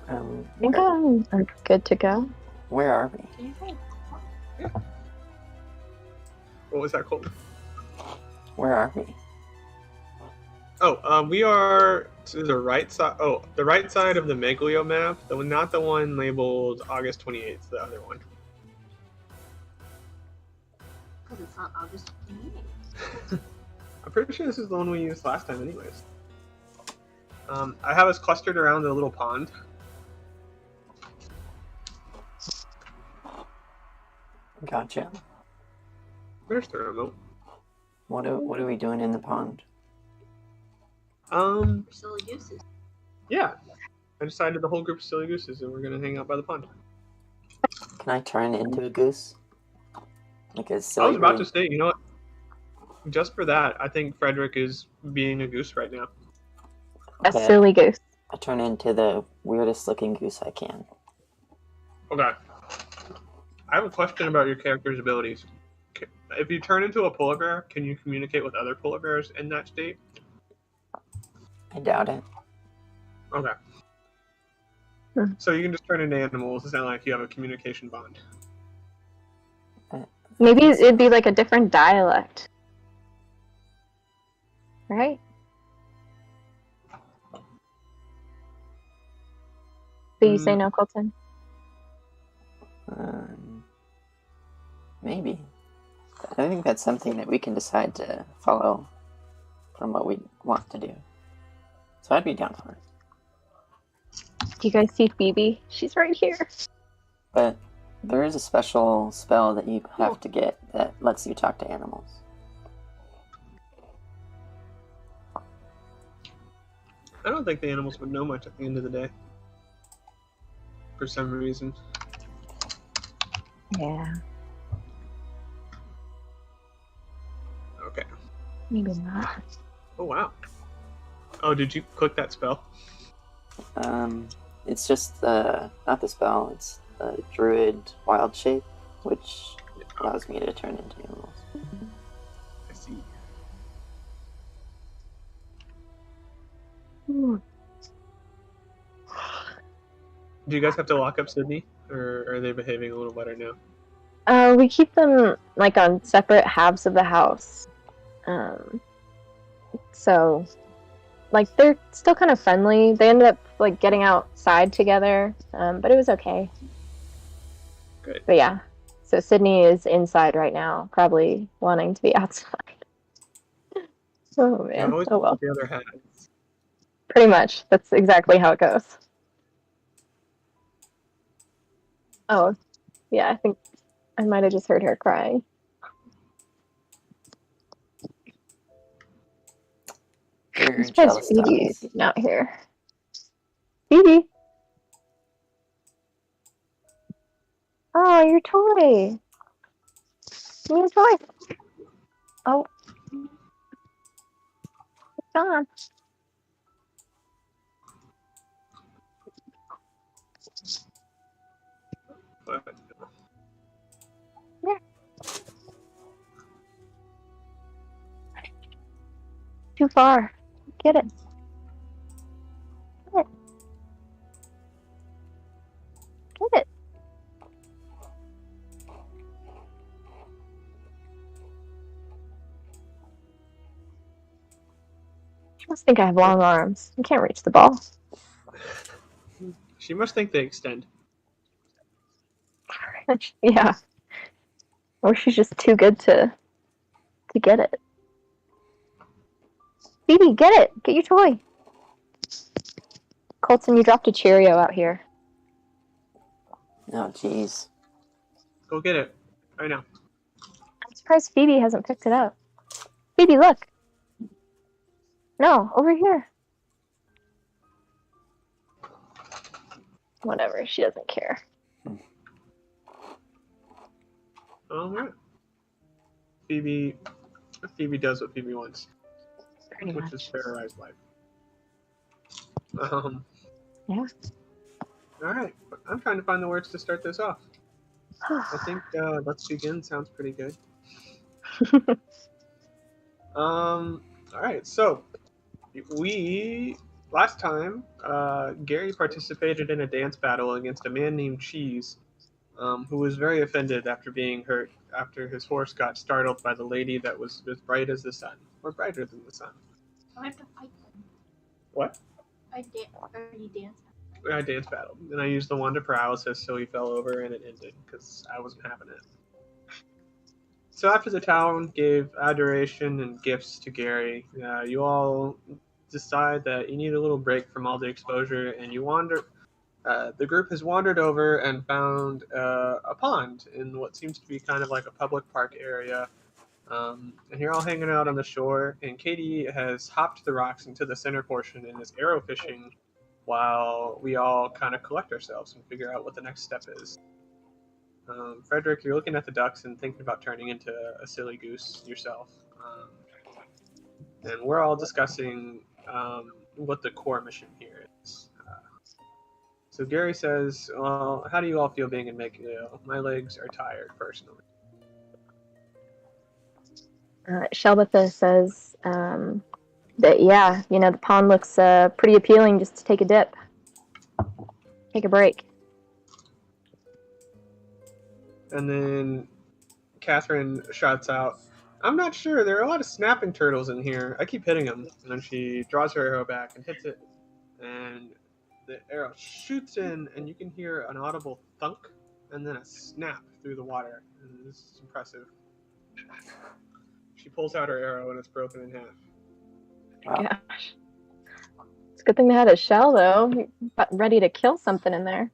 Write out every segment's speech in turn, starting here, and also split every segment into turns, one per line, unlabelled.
I think I'm good to go.
Where are we?
What was that called?
Where are we?
Oh, we are to the right side. Oh, the right side of the Meglio map. Not the one labeled August 28th. The other one.
Because it's not August 28th.
I'm pretty sure this is the one we used last time, anyways. I have us clustered around the little pond.
Gotcha.
Where's the remote?
What are we doing in the pond?
Silly gooses.
Yeah. I decided the whole group is silly gooses and we're gonna hang out by the pond.
Can I turn into a goose? Like a
I
silly
was about
green-
to say, you know what? Just for that, I think Frederick is being a goose right now.
A
Okay,
silly goose.
I turn into the weirdest looking goose I can.
Okay. I have a question about your character's abilities. If you turn into a polar bear, can you communicate with other polar bears in that state?
I doubt it.
Okay.
Hmm.
So you can just turn into animals. It's not like you have a communication bond.
Maybe it'd be like a different dialect. Right? So you say no, Colton?
Maybe. I think that's something that we can decide to follow from what we want to do. So I'd be down for it.
Do you guys see Phoebe? She's right here.
But there is a special spell that you have to get that lets you talk to animals.
I don't think the animals would know much at the end of the day. For some reason.
Yeah,
Okay.
maybe not.
Oh, wow. Oh, did you click that spell?
It's just not the spell, it's the druid wild shape, which allows me to turn into animals.
I see. Do you guys have to lock up Sydney? Or are they behaving a little better now?
We keep them like on separate halves of the house. So like they're still kind of friendly. They ended up like getting outside together, but it was okay.
Good.
But yeah, so Sydney is inside right now, probably wanting to be outside. Oh man,
always
oh well.
the other hat.
Pretty much, that's exactly how it goes. Oh, yeah, I think I might have just heard her crying.
You're
I'm surprised
jealous,
Phoebe
dogs.
is not here. Phoebe! Oh, your toy! Give me your toy! Oh. It's gone.
But
Here. Too far. Get it. Get it. Get it. She must think I have long arms. I can't reach the ball.
she must think they extend.
Yeah. Or she's just too good to get it. Phoebe, get it! Get your toy! Colton, you dropped a Cheerio out here.
Oh, jeez.
Go get it. Right now.
I'm surprised Phoebe hasn't picked it up. Phoebe, look! No, over here. Whatever, she doesn't care.
Alright. Phoebe does what Phoebe wants.
Pretty
Which
much.
is terrorize life.
Yeah.
Alright. I'm trying to find the words to start this off. I think Let's Begin sounds pretty good. Alright, so we Last time, Gary participated in a dance battle against a man named Cheese, who was very offended after being hurt after his horse got startled by the lady that was as bright as the sun, or brighter than the sun.
I have to fight them.
What?
I already danced.
I dance battled, and I used the wand of paralysis, so he fell over and it ended because I wasn't having it. So after the town gave adoration and gifts to Gary, you all decide that you need a little break from all the exposure, and you wander. The group has wandered over and found a pond in what seems to be kind of like a public park area. And you're all hanging out on the shore, and Katie has hopped the rocks into the center portion and is arrow fishing while we all kind of collect ourselves and figure out what the next step is. Frederick, you're looking at the ducks and thinking about turning into a silly goose yourself. And we're all discussing what the core mission here is. So Gary says, well, how do you all feel being in Meglio? My legs are tired, personally.
Shelbatha says that, yeah, the pond looks pretty appealing just to take a dip, take a break.
And then Catherine shouts out, I'm not sure. There are a lot of snapping turtles in here. I keep hitting them. And then she draws her arrow back and hits it. And the arrow shoots in, and you can hear an audible thunk and then a snap through the water. And this is impressive. She pulls out her arrow, and it's broken in half.
Wow.
Gosh. It's a good thing they had a shell, though. You're about ready to kill something in there.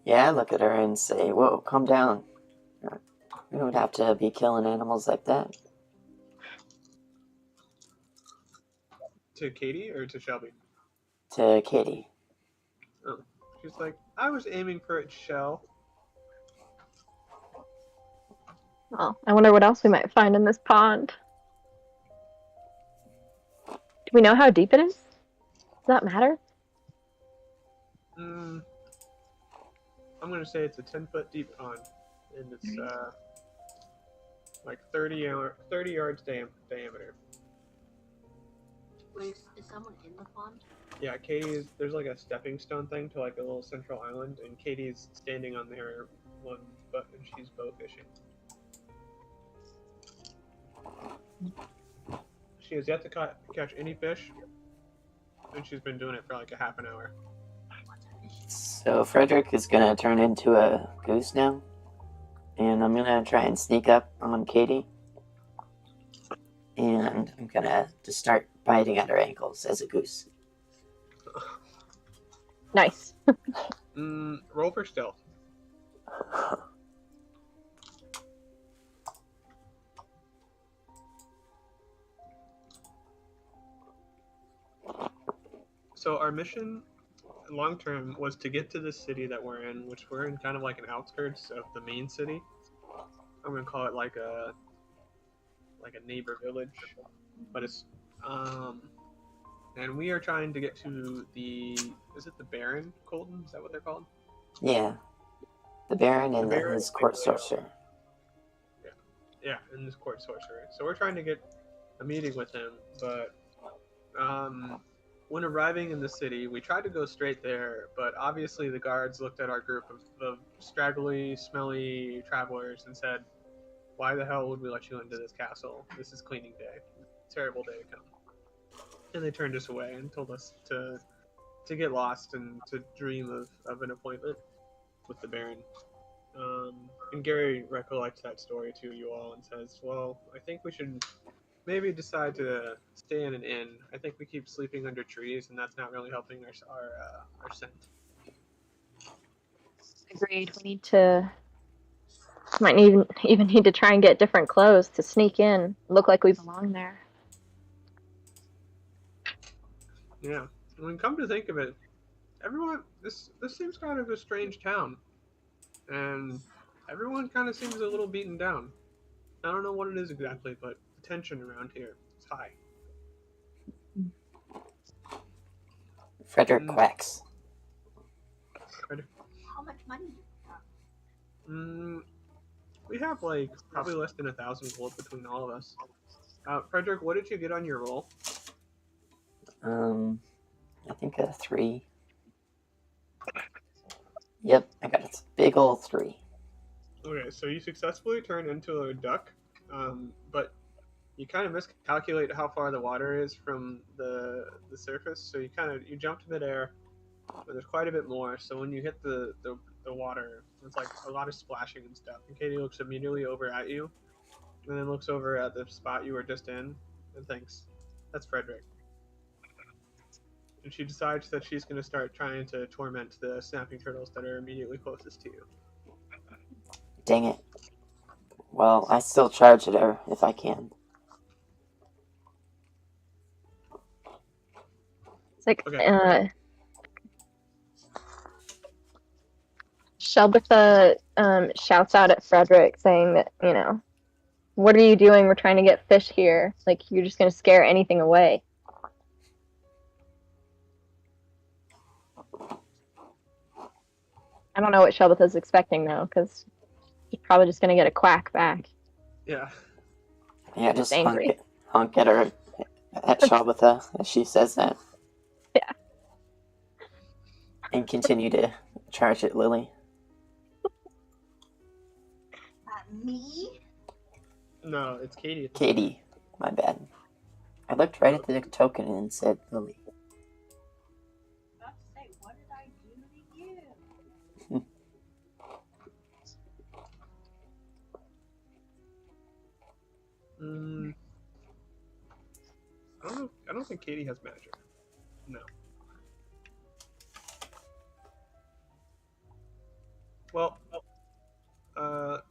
Yeah, I look at her and say, whoa, calm down. We don't have to be killing animals like that.
To Katie or to Shelby?
To Katie.
Oh. She's like, I was aiming for its shell.
Well, I wonder what else we might find in this pond. Do we know how deep it is? Does that matter?
I'm going to say it's a 10-foot deep pond. And it's like 30 yards diameter.
Wait, is someone in the pond?
Yeah, Katie's, there's like a stepping stone thing to like a little central island, and Katie's standing on there one foot, and she's bow fishing. She has yet to catch any fish, and she's been doing it for like a half an hour.
So Frederick is gonna turn into a goose now, and I'm gonna try and sneak up on Katie, and I'm gonna just start biting at her ankles as a goose.
Nice.
Roll for stealth. So our mission, long term, was to get to this city that we're in, which we're in kind of like an outskirts of the main city. I'm gonna call it like a neighbor village, but it's and we are trying to get to is it the Baron, Colton? Is that what they're called?
Yeah. The Baron and
Baron
his court
basically,
sorcerer.
Yeah, in this court sorcerer. So we're trying to get a meeting with him, but when arriving in the city, we tried to go straight there, but obviously the guards looked at our group of straggly, smelly travelers and said, why the hell would we let you into this castle? This is cleaning day. Terrible day to come. And they turned us away and told us to get lost and to dream of an appointment with the Baron. And Gary recollects that story to you all and says, well, I think we should maybe decide to stay in an inn. I think we keep sleeping under trees, and that's not really helping our scent.
Agreed. We need to. Might even need to try and get different clothes to sneak in, look like we belong there.
Yeah. When come to think of it, everyone this seems kind of a strange town, and everyone kind of seems a little beaten down. I don't know what it is exactly, but the tension around here is high.
Frederick quacks.
How much money do you have?
We have like probably less than 1,000 gold between all of us. Frederick, what did you get on your roll?
I think a 3. Yep, I got a big old 3.
Okay, so you successfully turn into a duck, but you kind of miscalculate how far the water is from the surface. So you jump to midair, but there's quite a bit more. So when you hit the water, it's like a lot of splashing and stuff. And Katie looks immediately over at you, and then looks over at the spot you were just in, and thinks, "That's Frederick." And she decides that she's going to start trying to torment the snapping turtles that are immediately closest to you.
Dang it. Well, I still charge at her if I can.
It's like,
Okay.
Shelbitha shouts out at Frederick saying that, what are you doing? We're trying to get fish here. Like, you're just going to scare anything away. I don't know what Shelbitha's expecting, though, because he's probably just going to get a quack back.
Yeah.
Yeah, just
angry.
honk at her, at Shabbatha, as she says that.
Yeah.
And continue to charge at Lily.
Me?
No, it's Katie.
Katie, my bad. I looked right at the token and said Lily.
I was about to say, what did I do to you?
I don't think Katie has magic. No. Well, are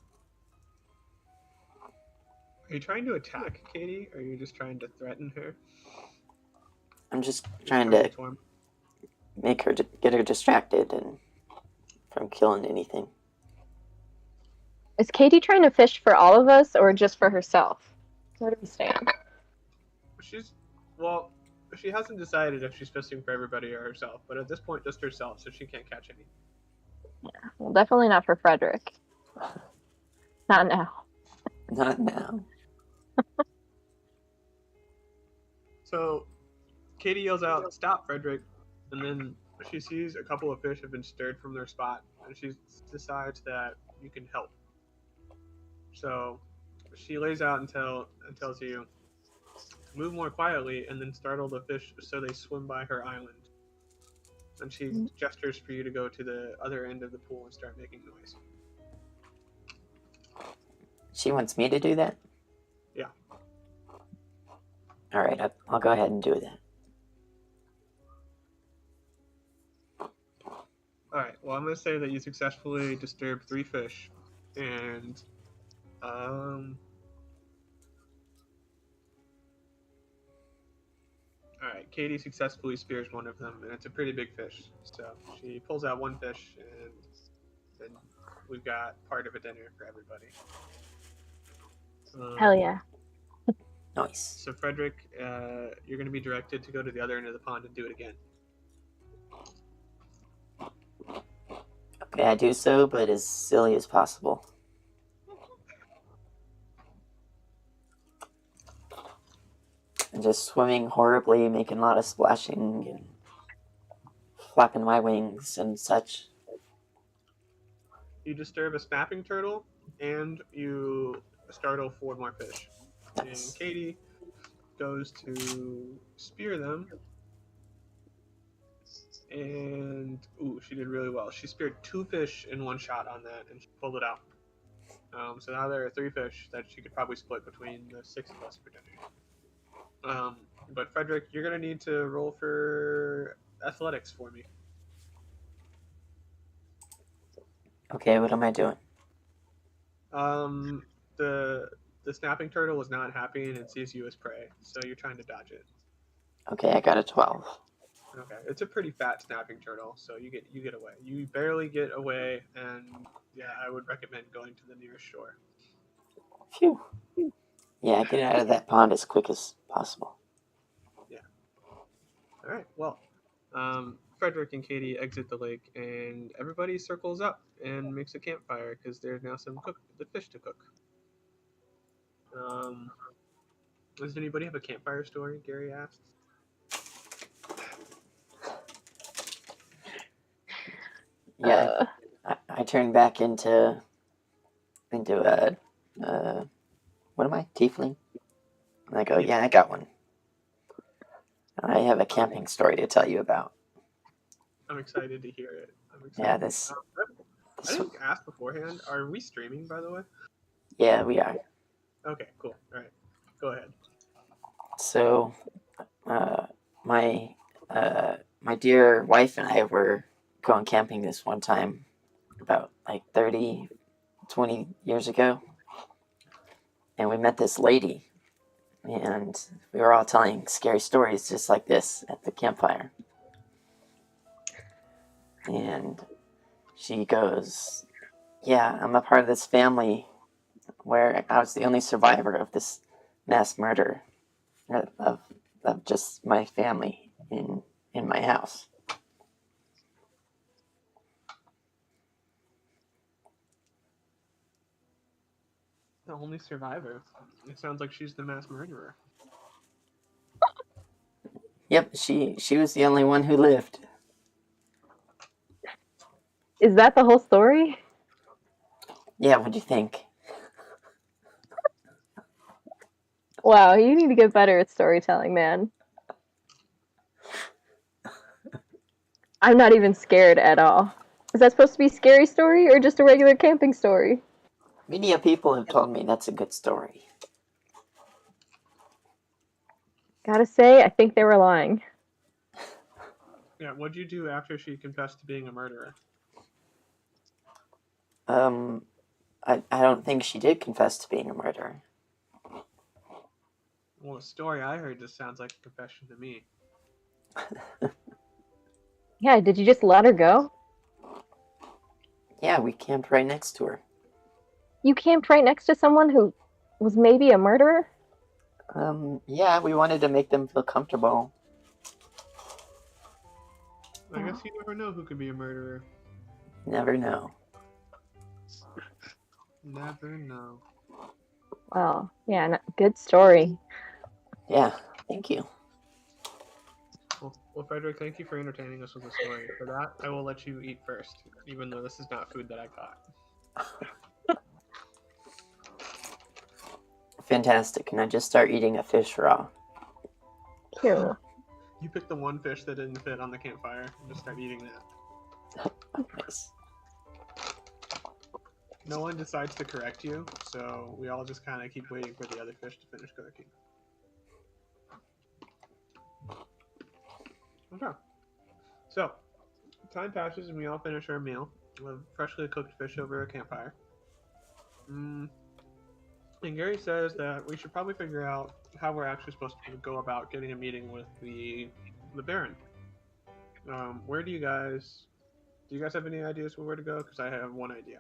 you trying to attack Katie, or are you just trying to threaten her?
I'm just trying to make her, get her distracted and from killing anything.
Is Katie trying to fish for all of us or just for herself? Where do we stand?
She hasn't decided if she's fishing for everybody or herself, but at this point, just herself, so she can't catch any.
Yeah, well, definitely not for Frederick. Not now.
Not now.
So, Katie yells out, "Stop, Frederick!" And then she sees a couple of fish have been stirred from their spot, and she decides that you can help. So, she lays out and tells you to move more quietly and then startle the fish so they swim by her island. And she gestures for you to go to the other end of the pool and start making noise.
She wants me to do that?
Yeah.
Alright, I'll go ahead and do that.
Alright, well, I'm going to say that you successfully disturbed 3 fish. And, Alright, Katie successfully spears one of them, and it's a pretty big fish. So she pulls out one fish, and then we've got part of a dinner for everybody.
Hell yeah.
Nice.
So Frederick, you're going to be directed to go to the other end of the pond and do it again.
Okay, I do so, but as silly as possible. And just swimming horribly, making a lot of splashing and flapping my wings and such.
You disturb a snapping turtle, and you startle 4 more fish.
Nice.
And Katie goes to spear them. And, she did really well. She speared 2 fish in one shot on that, and she pulled it out. So now there are 3 fish that she could probably split between the 6 of us for dinner. But Frederick, you're going to need to roll for athletics for me.
Okay, what am I doing?
The snapping turtle is not happy and it sees you as prey, so you're trying to dodge it.
Okay, I got a 12.
Okay, it's a pretty fat snapping turtle, so you get away. You barely get away, and yeah, I would recommend going to the nearest shore.
Phew. Yeah, get out of that pond as quick as possible.
Yeah. All right. Well, Frederick and Katie exit the lake, and everybody circles up and makes a campfire because there's now the fish to cook. Does anybody have a campfire story? Gary asks.
Yeah, I turn back into a what am I? Tiefling? And I go, yeah, I got one. I have a camping story to tell you about.
I'm excited to hear it. I'm excited.
Yeah, this
I didn't ask beforehand. Are we streaming, by the way?
yeah, we are.
Okay, cool. All right, go ahead.
So, my my dear wife and I were going camping this one time about like 30, 20 years ago, and we met this lady, and we were all telling scary stories just like this at the campfire. And she goes, yeah, I'm a part of this family where I was the only survivor of this mass murder of just my family in my house.
The only survivor. It sounds like she's the mass murderer.
Yep, she was the only one who lived.
Is that the whole story?
Yeah, what do you think?
Wow, you need to get better at storytelling, man. I'm not even scared at all. Is that supposed to be a scary story or just a regular camping story?
Many people have told me that's a good story.
Gotta say, I think they were lying.
Yeah, what'd you do after she confessed to being a murderer?
I don't think she did confess to being a murderer.
Well, the story I heard just sounds like a confession to me.
Yeah, did you just let her go?
Yeah, we camped right next to her.
You camped right next to someone who was maybe a murderer?
Yeah, we wanted to make them feel comfortable.
I guess you never know who could be a murderer.
Never know.
Never know.
Well, yeah, good story.
Yeah, thank you.
Well, Frederick, thank you for entertaining us with the story. For that, I will let you eat first, even though this is not food that I caught.
Fantastic. Can I just start eating a fish raw?
Cute.
You picked the one fish that didn't fit on the campfire and just start eating that.
Nice.
No one decides to correct you, so we all just kind of keep waiting for the other fish to finish cooking. Okay. So, time passes and we all finish our meal with freshly cooked fish over a campfire. And Gary says that we should probably figure out how we're actually supposed to go about getting a meeting with the Baron. Where do you guys have any ideas for where to go? Because I have one idea.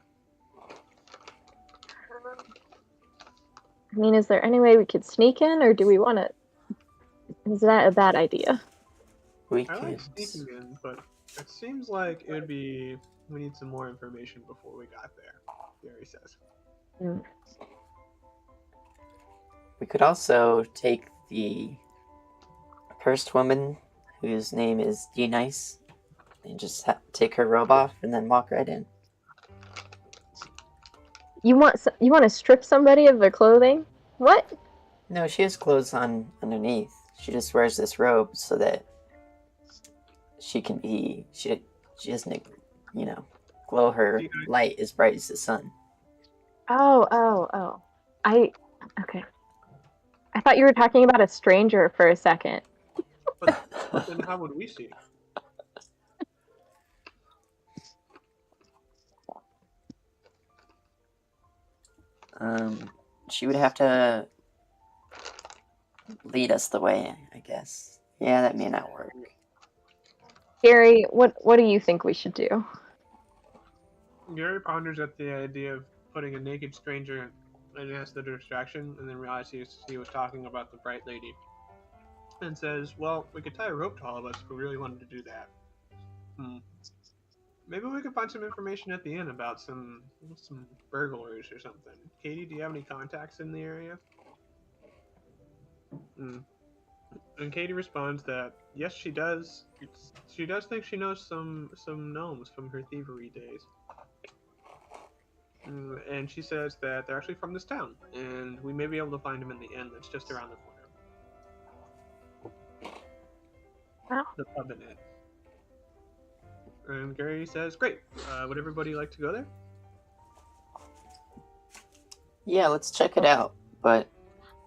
I mean, is there any way we could sneak in, or do we want to? Is that a bad idea?
We
I like
could.
sneaking in, but it seems like we need some more information before we got there, Gary says.
Mm.
We could also take the cursed woman, whose name is D-Nice, and just take her robe off and then walk right in.
You want to strip somebody of their clothing? What?
No, she has clothes on underneath. She just wears this robe so that she can be. She doesn't, glow her light as bright as the sun.
Oh. Okay. I thought you were talking about a stranger for a second.
But then how would we see?
She would have to lead us the way, I guess. Yeah, that may not work.
Gary, what do you think we should do?
Gary ponders at the idea of putting a naked stranger in as the distraction, and then realizes he was talking about the bright lady. And says, well, we could tie a rope to all of us if we really wanted to do that. Maybe we could find some information at the inn about some burglars or something. Katie, do you have any contacts in the area? Mm. And Katie responds that yes, she does. She does think she knows some gnomes from her thievery days. And she says that they're actually from this town, and we may be able to find them in the inn that's just around the corner.
Wow.
The pub and inn. And Gary says, "Great. Would everybody like to go there?"
Yeah, let's check it out. But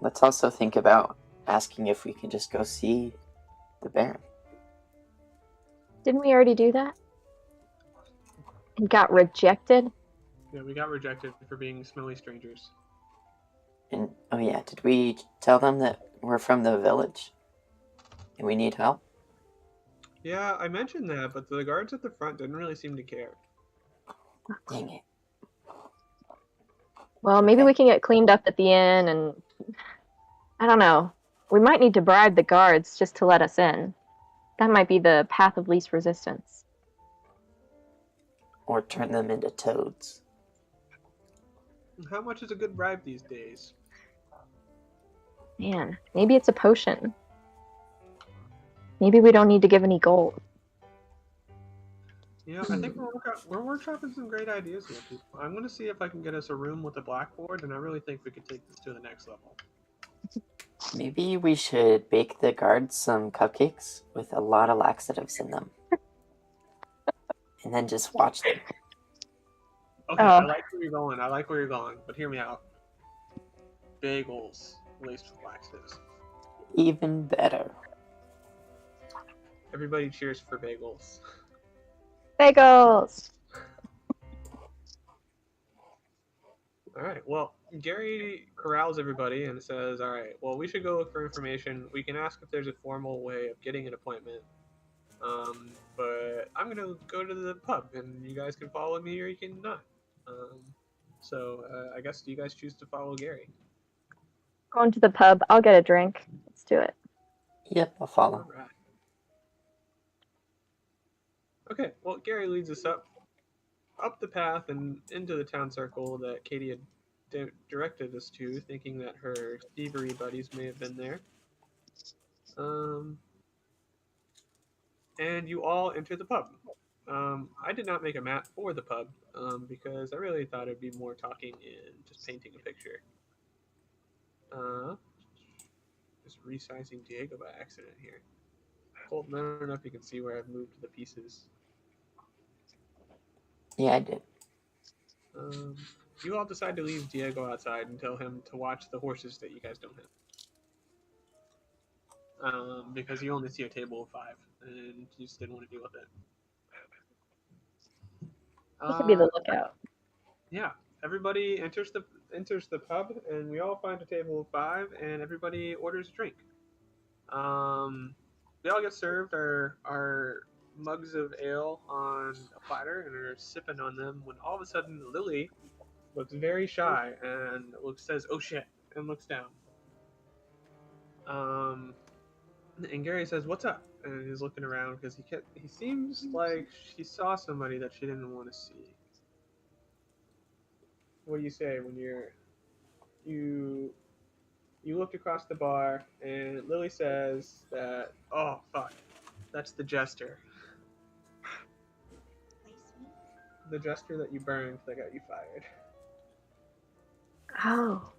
let's also think about asking if we can just go see the Baron.
Didn't we already do that? And got rejected?
Yeah, we got rejected for being smelly strangers.
And oh yeah, did we tell them that we're from the village and we need help?
Yeah, I mentioned that, but the guards at the front didn't really seem to care.
Dang it.
Well, maybe
Okay.
we can get cleaned up at the inn, and I don't know. We might need to bribe the guards just to let us in. That might be the path of least resistance.
Or turn them into toads.
How much is a good bribe these days?
Man, maybe it's a potion. Maybe we don't need to give any gold.
You know, I think we're workshopping some great ideas here, people. I'm going to see if I can get us a room with a blackboard, and I really think we could take this to the next level.
Maybe we should bake the guards some cupcakes with a lot of laxatives in them. And then just watch them.
Okay,
Oh.
I like where you're going. I like where you're going, but hear me out. Bagels laced with laxatives.
Even better.
Everybody cheers for bagels.
Bagels!
All right. Well, Gary corrals everybody and says, "All right. Well, we should go look for information. We can ask if there's a formal way of getting an appointment. But I'm gonna go to the pub, and you guys can follow me or you can not. I guess you guys choose to follow Gary.
Going to the pub. I'll get a drink. Let's do it.
Yep, I'll
All
follow.
right. Okay. Well, Gary leads us up the path and into the town circle that Katie had directed us to, thinking that her thievery buddies may have been there. And you all enter the pub. I did not make a map for the pub because I really thought it'd be more talking and just painting a picture. Just resizing Diego by accident here. Colton, I don't know if you can see where I've moved the pieces.
Yeah, I did.
You all decide to leave Diego outside and tell him to watch the horses that you guys don't have. Because you only see a table of 5, and you just didn't want to deal with it.
He could be the lookout.
Yeah, everybody enters the pub, and we all find a table of 5, and everybody orders a drink. We all get served our mugs of ale on a platter and are sipping on them when all of a sudden Lily looks very shy and says, "Oh shit," and looks down. And Gary says, "What's up?" And he's looking around because he seems like she saw somebody that she didn't want to see. What do you say when you looked across the bar and Lily says that, "Oh fuck, that's the jester." The jester that you burned that got you fired.
Oh.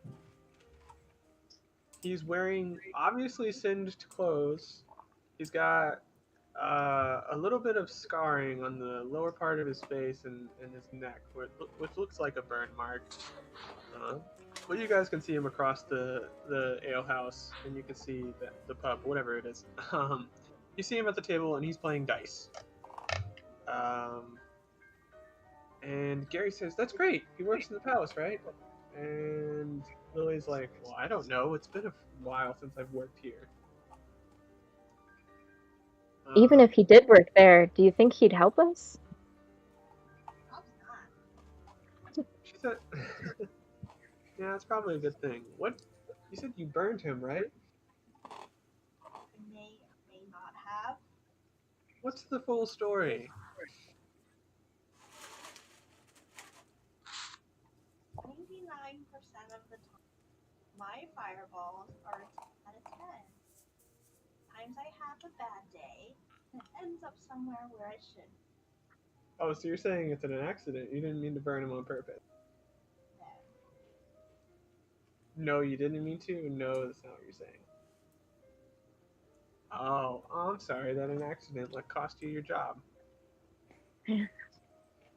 He's wearing obviously singed clothes. He's got a little bit of scarring on the lower part of his face and his neck, which looks like a burn mark. But you guys can see him across the ale house, and you can see the pub, whatever it is. You see him at the table, and he's playing dice. And Gary says, "That's great. He works in the palace, right?" And Lily's like, "Well, I don't know. It's been a while since I've worked here."
Even if he did work there, do you think he'd help us?
She said, "Yeah, that's probably a good thing." What? You said you burned him, right?
May or may not have.
What's the full story?
99% of the time, my fireballs are at its sometimes I have a bad day and it ends up somewhere where I shouldn't.
Oh, so you're saying it's an accident? You didn't mean to burn him on purpose?
No.
No, you didn't mean to. No, that's not what you're saying. Oh, I'm sorry that an accident like cost you your job.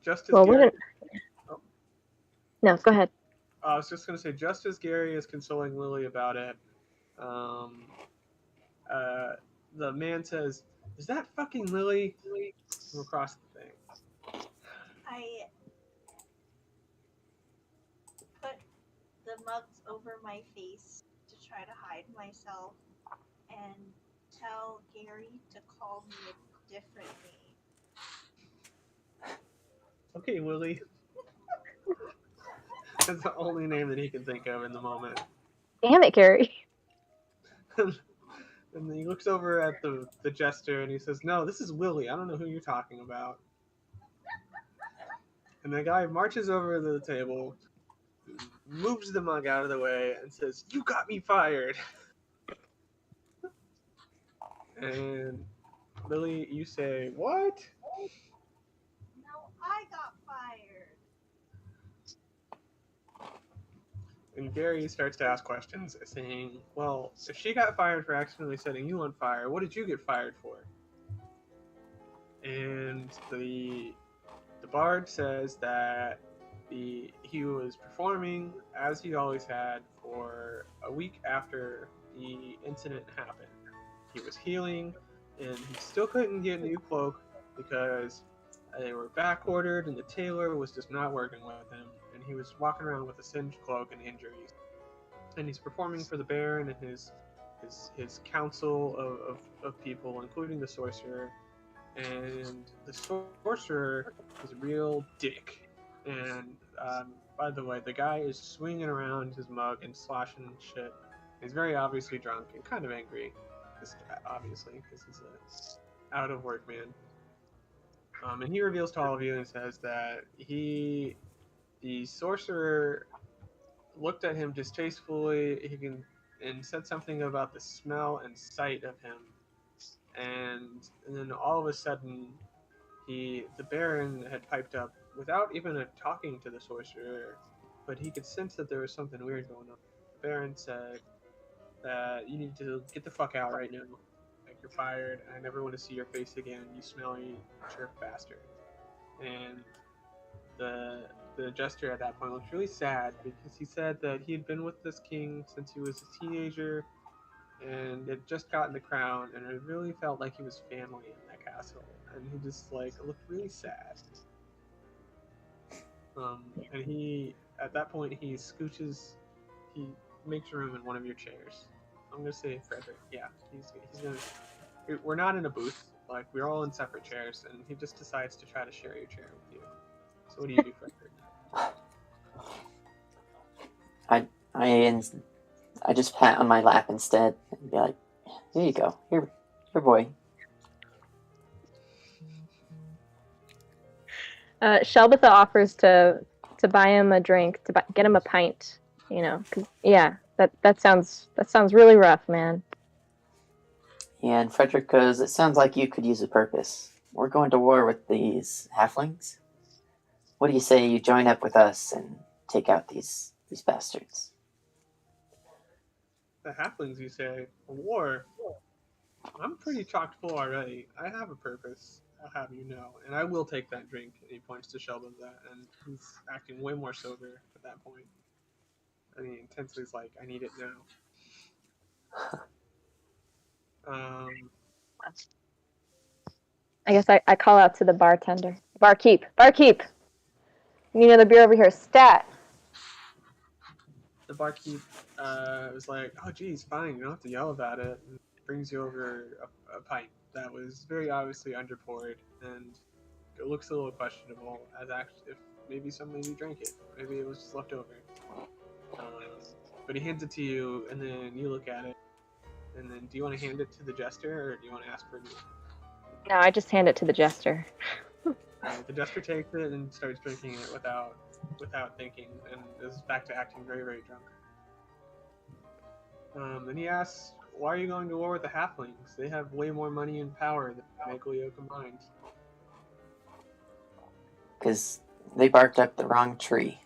Just as
Well,
Gary.
wouldn't.
Oh,
No, go ahead.
I was just gonna say, just as Gary is consoling Lily about it, um, uh, the man says, "Is that fucking Lily?" From across the thing.
I put the mugs over my face to try to hide myself and tell Gary to call me a different name.
Okay, Lily. That's the only name that he can think of in the moment.
Damn it, Gary.
And then he looks over at the jester and he says, "No, this is Willie. I don't know who you're talking about." And the guy marches over to the table, moves the mug out of the way, and says, "You got me fired." And Lily, you say, "What?"
No, I got fired.
And Gary starts to ask questions, saying, "Well, if she got fired for accidentally setting you on fire, what did you get fired for?" And the bard says that he was performing as he always had for a week after the incident happened. He was healing, and he still couldn't get a new cloak because they were back ordered, and the tailor was just not working with him, and he was walking around with a singed cloak and injuries. And he's performing for the Baron and his council of people, including the sorcerer. And the sorcerer is a real dick. And by the way, the guy is swinging around his mug and sloshing shit. He's very obviously drunk and kind of angry, obviously, because he's a out of work man. And he reveals to all of you and says that the sorcerer, looked at him distastefully. And said something about the smell and sight of him, and then all of a sudden, the Baron had piped up without even talking to the sorcerer, but he could sense that there was something weird going on. The Baron said that you need to get the fuck out right now. Like, you're fired. I never want to see your face again. You smelly jerk bastard. And the jester at that point looked really sad because he said that he had been with this king since he was a teenager and had just gotten the crown, and it really felt like he was family in that castle, and he just like looked really sad. And he at that point he scooches, he makes room in one of your chairs. I'm gonna say Frederick. Yeah, he's gonna. We're not in a booth, like we're all in separate chairs, and he just decides to try to share your chair with you. So what do you do, Frederick?
I just pat on my lap instead and be like, "Here you go, here boy."
Shelbatha offers to buy him a drink, to get him a pint. You know, 'cause, yeah, that sounds really rough, man.
Yeah, and Frederick goes, "It sounds like you could use a purpose. We're going to war with these halflings. What do you say you join up with us and take out these bastards?"
The halflings, you say, a war. I'm pretty chocked full already. I have a purpose. I'll have you know, and I will take that drink. And he points to Shelbatha, and he's acting way more sober at that point. And he intensely is like, "I need it now." Um,
I guess I call out to the bartender. Barkeep! You need another beer over here. Stat!
the barkeep was like, "Oh, geez, fine. You don't have to yell about it." And brings you over a pint that was very obviously underpoured, and it looks a little questionable. As actually, if maybe somebody drank it, maybe it was just left over. Um, but he hands it to you, and then you look at it, and then do you want to hand it to the jester, or do you want to ask for a new one?
No, I just hand it to the jester.
The jester takes it and starts drinking it without thinking, and is back to acting very, very drunk. And he asks, why are you going to war with the halflings? They have way more money and power than Meglio combined.
Because they barked up the wrong tree.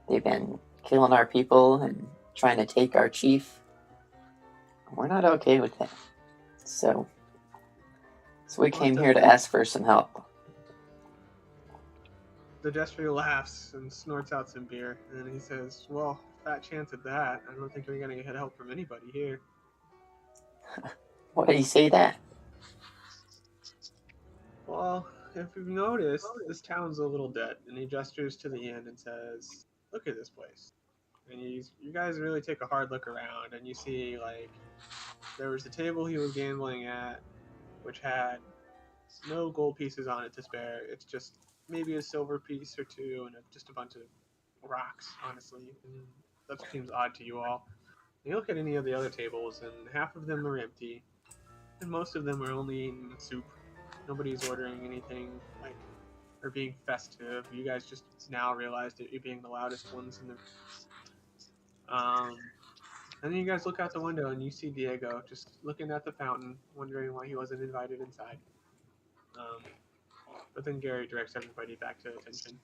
They've been killing our people and trying to take our chief. We're not okay with that. So we came here to ask for some help.
The jester laughs and snorts out some beer, and he says, well, fat chance of that. I don't think you're going to get help from anybody here.
Why did he say that?
Well, if you've noticed, this town's a little dead, and he gestures to the inn and says, look at this place. And you guys really take a hard look around, and you see, like, there was the table he was gambling at, which had no gold pieces on it to spare. It's just maybe a silver piece or two and just a bunch of rocks, honestly. And that seems odd to you all. And you look at any of the other tables, and half of them are empty, and most of them are only eating soup. Nobody's ordering anything like or being festive. You guys just now realized that you're being the loudest ones in the. And then you guys look out the window and you see Diego just looking at the fountain, wondering why he wasn't invited inside. But then Gary directs everybody back to attention.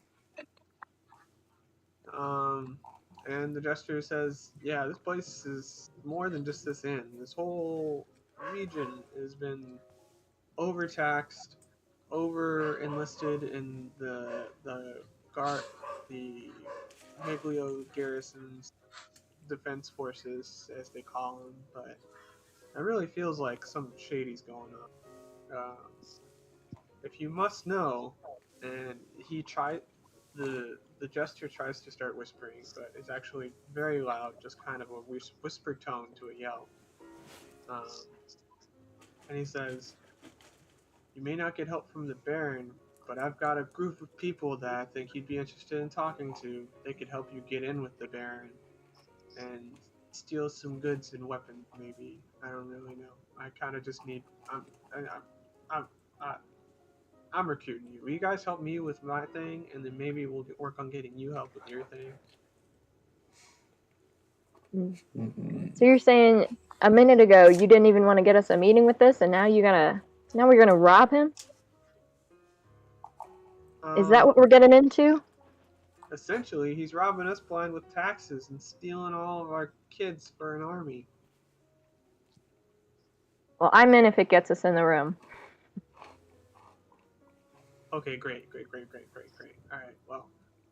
And the jester says, yeah, this place is more than just this inn. This whole region has been overtaxed, over enlisted in the Meglio garrison's defense forces, as they call them. But it really feels like some shady's going on. If you must know, and the jester tries to start whispering, but it's actually very loud, just kind of a whisper tone to a yell. And he says, you may not get help from the Baron, but I've got a group of people that I think you'd be interested in talking to. They could help you get in with the Baron and steal some goods and weapons, maybe. I don't really know. I kind of just need. I'm, I'm recruiting you. Will you guys help me with my thing, and then maybe we'll work on getting you help with your thing?
So you're saying a minute ago you didn't even want to get us a meeting with this, and now we're gonna rob him? Is that what we're getting into?
Essentially, he's robbing us blind with taxes and stealing all of our kids for an army.
Well, I'm in if it gets us in the room.
Okay, great. All right, well,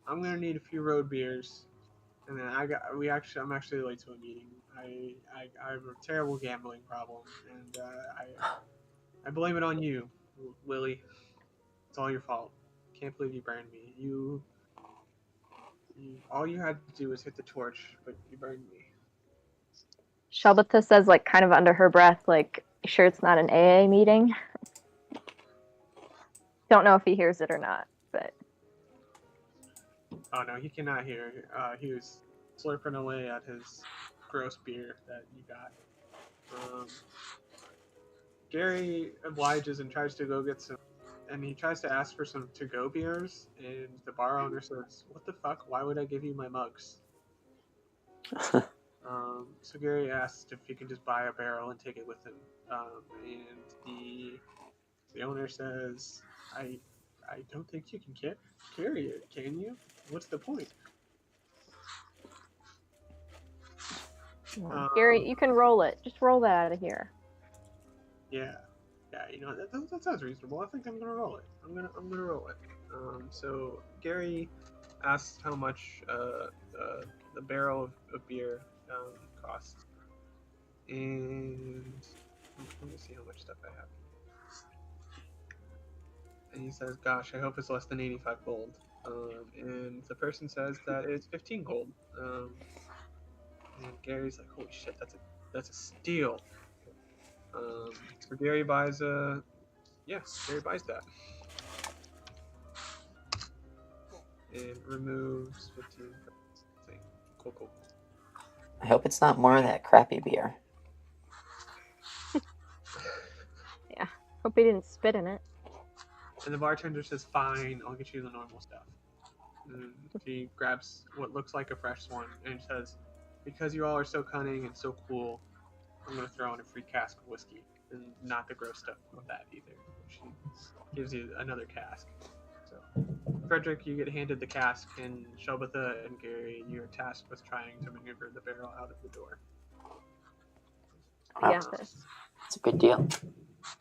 I'm gonna need a few road beers, and then I'm actually late to a meeting. I have a terrible gambling problem, and I blame it on you, Willie. It's all your fault. Can't believe you burned me. All you had to do was hit the torch, but you burned me.
Shelbitha says, like, kind of under her breath, like, sure it's not an AA meeting? Don't know if he hears it or not, but...
Oh no, he cannot hear. He was slurping away at his gross beer that you got. Gary obliges and tries to go get some, and he tries to ask for some to-go beers, and the bar owner says, what the fuck, why would I give you my mugs? So Gary asks if he can just buy a barrel and take it with him, and the owner says, I don't think you can carry it, can you? What's the point?
Gary, you can roll it. Just roll that out of here.
Yeah, you know, that sounds reasonable. I think I'm gonna roll it. I'm gonna roll it. So Gary asks how much the barrel of beer costs, and let me see how much stuff I have. And he says, "Gosh, I hope it's less than 85 gold." And the person says that it's 15 gold. And Gary's like, "Holy shit, that's a steal." So Gary buys Gary buys that. And removes 15 from the thing. Cool.
I hope it's not more of that crappy beer.
Yeah. Hope he didn't spit in it.
And the bartender says, fine, I'll get you the normal stuff. And he grabs what looks like a fresh one and says, because you all are so cunning and so cool, I'm going to throw in a free cask of whiskey. And not the gross stuff of that either. She gives you another cask. So, Frederick, you get handed the cask, and Shelbatha and Gary, you're tasked with trying to maneuver the barrel out of the door.
We
Wow,
got this.
it's a good deal.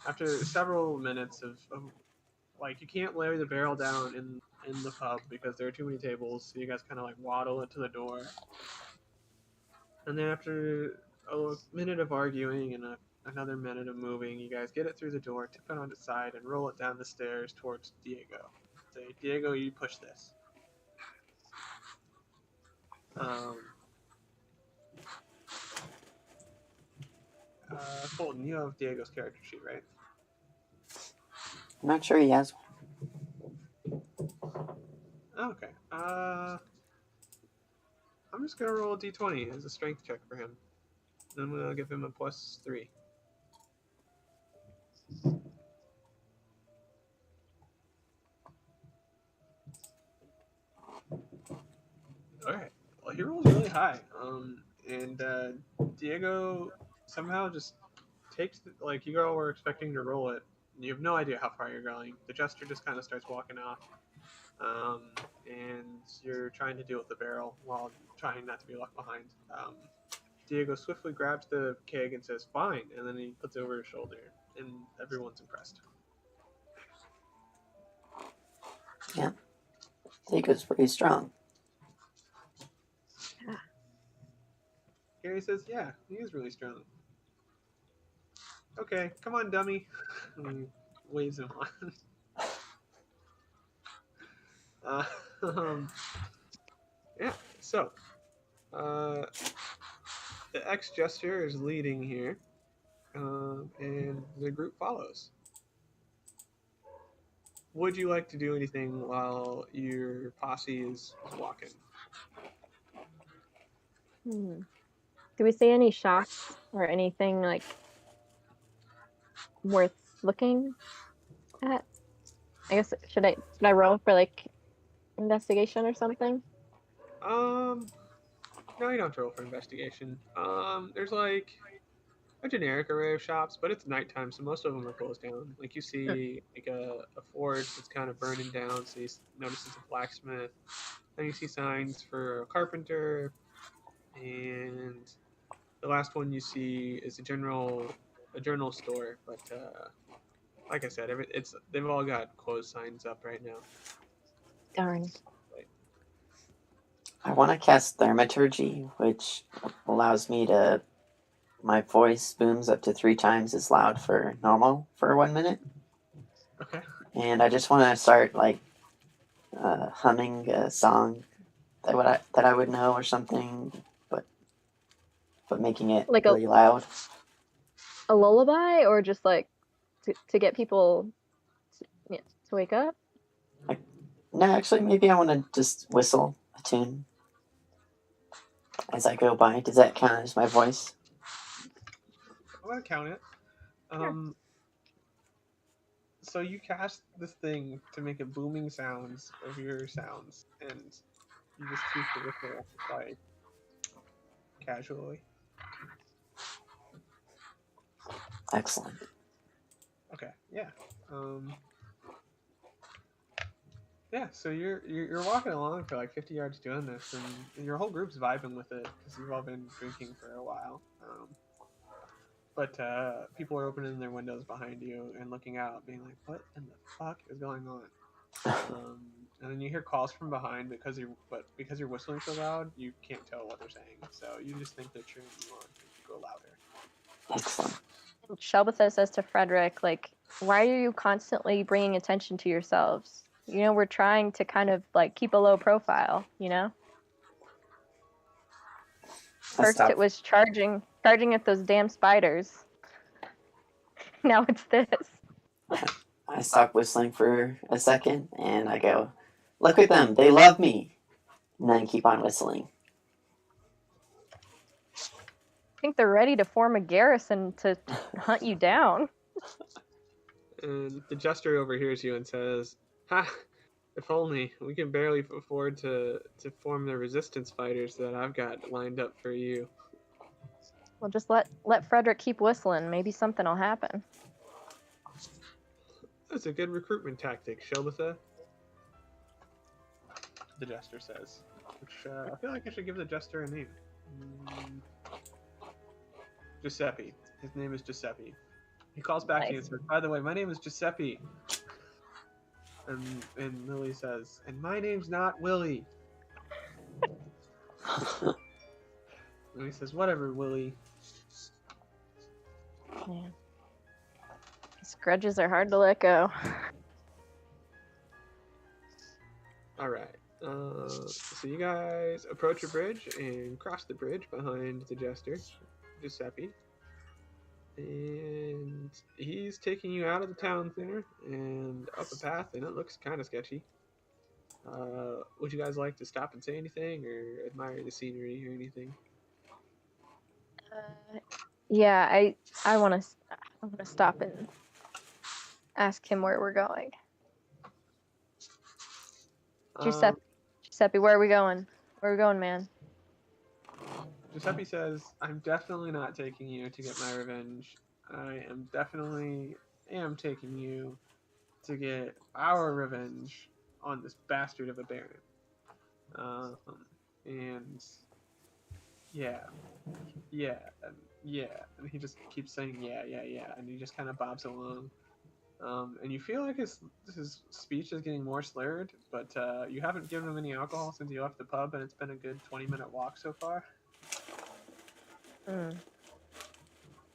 After several minutes of like, you can't lay the barrel down in the pub because there are too many tables, so you guys kind of like waddle it to the door. And then after a minute of arguing and another minute of moving, you guys get it through the door, tip it on its side, and roll it down the stairs towards Diego. Say, Diego, you push this. Fulton, you have Diego's character sheet, right?
I'm not sure he has one.
Okay. I'm just gonna roll a d20 as a strength check for him. And I'm gonna give him a +3. Alright. Well, he rolls really high. And Diego somehow just takes, like, you all were expecting to roll it. You have no idea how far you're going. The jester just kind of starts walking off. And you're trying to deal with the barrel while trying not to be left behind. Diego swiftly grabs the keg and says, "Fine," and then he puts it over his shoulder, and everyone's impressed.
Yeah, Diego's pretty strong.
Gary says, "Yeah, he is really strong." "Okay, come on, dummy." And he waves him on. Yeah, so the ex-jester is leading here, and the group follows. Would you like to do anything while your posse is walking?
Do we see any shots or anything like worth looking at? I guess should I roll for like investigation or something?
No, you don't have to roll for investigation. There's like a generic array of shops, but it's nighttime, so most of them are closed down. Like, you see like a forge that's kind of burning down, so you notice it's a blacksmith. Then you see signs for a carpenter, and the last one you see is a general store. But like I said, they've all got closed signs up right now.
Darn.
I want to cast Thaumaturgy, which allows me to. My voice booms up to 3 times as loud for normal for 1 minute.
Okay.
And I just want to start like humming a song that I would know or something, but making it
Like
really loud.
a lullaby, or just like to get people to wake up?
No, actually, maybe I want to just whistle a tune as I go by. Does that count as my voice?
I'm gonna count it. So you cast this thing to make it booming sounds of your sounds, and you just choose to whistle like casually.
Excellent.
Okay, yeah. Yeah, so you're walking along for like 50 yards doing this, and your whole group's vibing with it because you've all been drinking for a while. But people are opening their windows behind you and looking out, being like, "What in the fuck is going on?" And then you hear calls from behind because you're whistling so loud, you can't tell what they're saying. So you just think they're cheering you on to go louder.
Excellent.
Shelbatha says to Frederick, like, "Why are you constantly bringing attention to yourselves? You know, we're trying to kind of like keep a low profile, you know? First it was charging at those damn spiders. Now it's this."
I stop whistling for a second and I go, "Look at them, they love me." And then keep on whistling.
I think they're ready to form a garrison to hunt you down.
And the jester overhears you and says, "Ha! If only. We can barely afford to form the resistance fighters that I've got lined up for you.
Well, just let Frederick keep whistling. Maybe something will happen.
That's a good recruitment tactic, Shelbatha. The Jester says. Which, I feel like I should give the Jester a name. Giuseppe. His name is Giuseppe. He calls back to you and says, by the way, my name is Giuseppe. And Lily says, and my name's not Willie. And he says, whatever, Willie.
Man. These grudges are hard to let go.
Alright. So you guys approach a bridge and cross the bridge behind the Jester, Giuseppe. And he's taking you out of the town center and up a path, and it looks kind of sketchy. Would you guys like to stop and say anything or admire the scenery or anything?
Yeah, I want to stop and ask him where we're going. Giuseppe, where are we going? Where are we going, man?
Giuseppe says, I'm definitely not taking you to get my revenge. I am definitely taking you to get our revenge on this bastard of a baron. And yeah, and he just keeps saying yeah, and he just kind of bobs along. And you feel like his speech is getting more slurred, but you haven't given him any alcohol since he left the pub, and it's been a good 20-minute walk so far.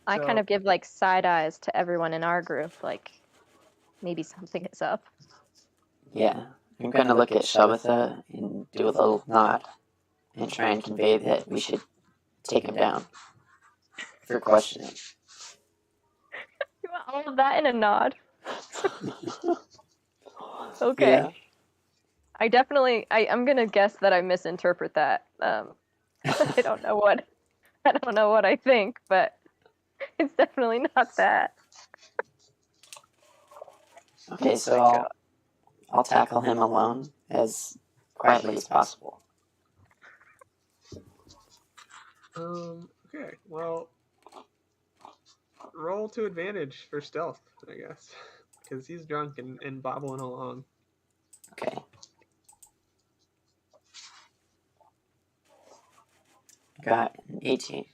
I kind of give like side eyes to everyone in our group, like maybe something is up.
Yeah, I'm going to look at Shelbatha and do a little nod and try and convey that we should take him down for questioning.
You want all of that in a nod? Okay.
Yeah.
I'm gonna guess that I misinterpret that. I don't know what I think, but it's definitely not that.
Okay, so I'll tackle him alone as quietly as possible.
Okay, well, roll to advantage for stealth, I guess, because he's drunk and bobbling along.
Okay. Got an 18.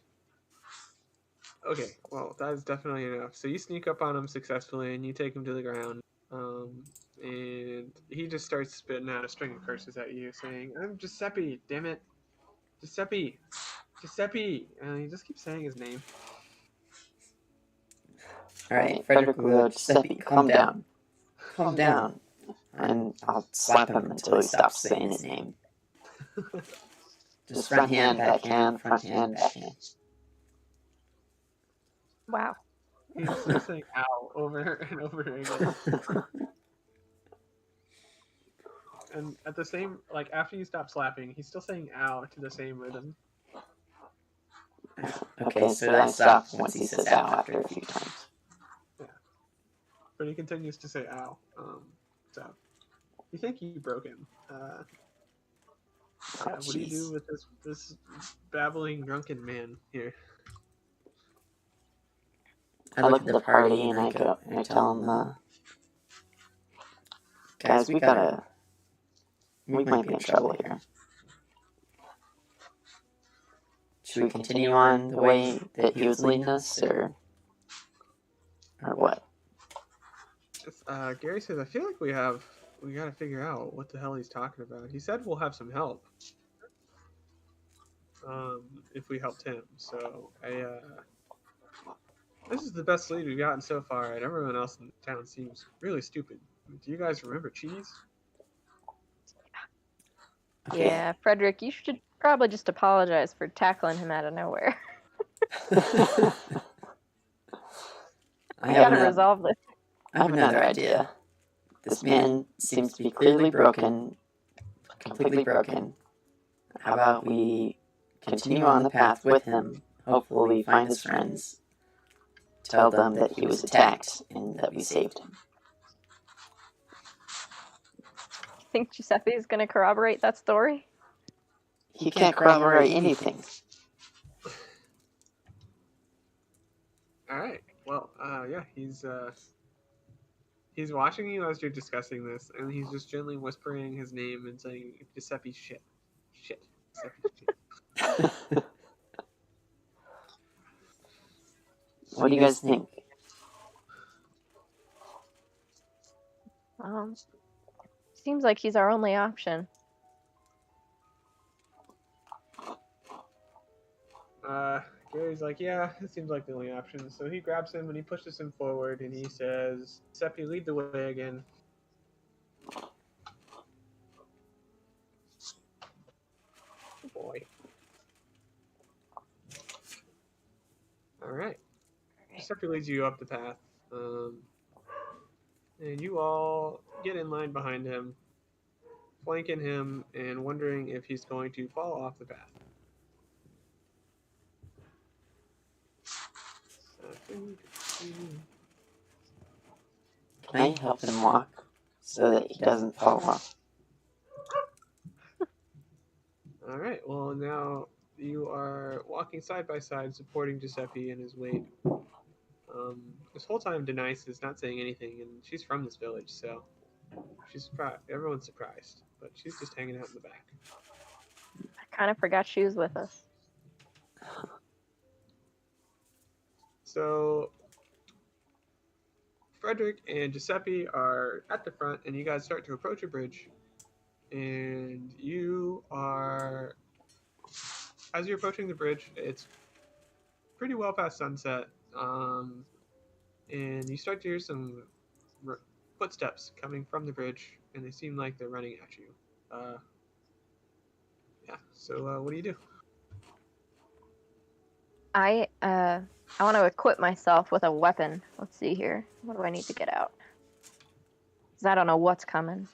Okay, well, that is definitely enough. So you sneak up on him successfully, and you take him to the ground. And he just starts spitting out a string of curses at you, saying, I'm Giuseppe, damn it. Giuseppe! And he just keeps saying his name.
Alright, Frederick will go, Giuseppe, calm down. Calm down. And I'll slap him until he stops saying his name. Just front hand, backhand, front hand, backhand.
Wow.
He's still saying ow over and over again. And at the same, like, after you stop slapping, he's still saying ow to the same rhythm.
Okay, so I stop once he says ow after a few times.
Yeah. But he continues to say ow. So, you think you broke him. What do you do with this babbling drunken man here?
I look at the party and I tell them, guys, we might be in trouble here. Should we continue on the way that he was leading us, or what?
Gary says, I feel like we gotta figure out what the hell he's talking about. He said we'll have some help. If we helped him. So this is the best lead we've gotten so far, and everyone else in town seems really stupid. Do you guys remember Cheese?
Okay.
Yeah, Frederick, you should probably just apologize for tackling him out of nowhere. We gotta resolve this.
I have another idea. This man seems to be clearly broken, completely broken. How about we continue on the path with him, hopefully find his friends, tell them that he was attacked and that we saved him.
think Giuseppe's going to corroborate that story?
He can't corroborate anything.
All right. Well, yeah, he's watching you as you're discussing this, and he's just gently whispering his name and saying, "Giuseppe, shit, Giuseppe, shit."
What do you guys think?
Seems like he's our only option.
Gary's like, yeah, it seems like the only option. So he grabs him and he pushes him forward, and he says, "Giuseppe, lead the way again." Oh boy. All right. Giuseppe leads you up the path, and you all get in line behind him, flanking him and wondering if he's going to fall off the path.
Can I help him walk so that he doesn't fall off?
All right. Well, now you are walking side by side, supporting Giuseppe in his weight. This whole time, Denise is not saying anything, and she's from this village, so she's surprised. Everyone's surprised, but she's just hanging out in the back.
I kind of forgot she was with us.
So Frederick and Giuseppe are at the front, and you guys start to approach a bridge. And you are, as you're approaching the bridge, it's pretty well past sunset, and you start to hear some footsteps coming from the bridge, and they seem like they're running at you. Yeah. So what do you do?
I want to equip myself with a weapon. Let's see here. What do I need to get out? Because I don't know what's coming.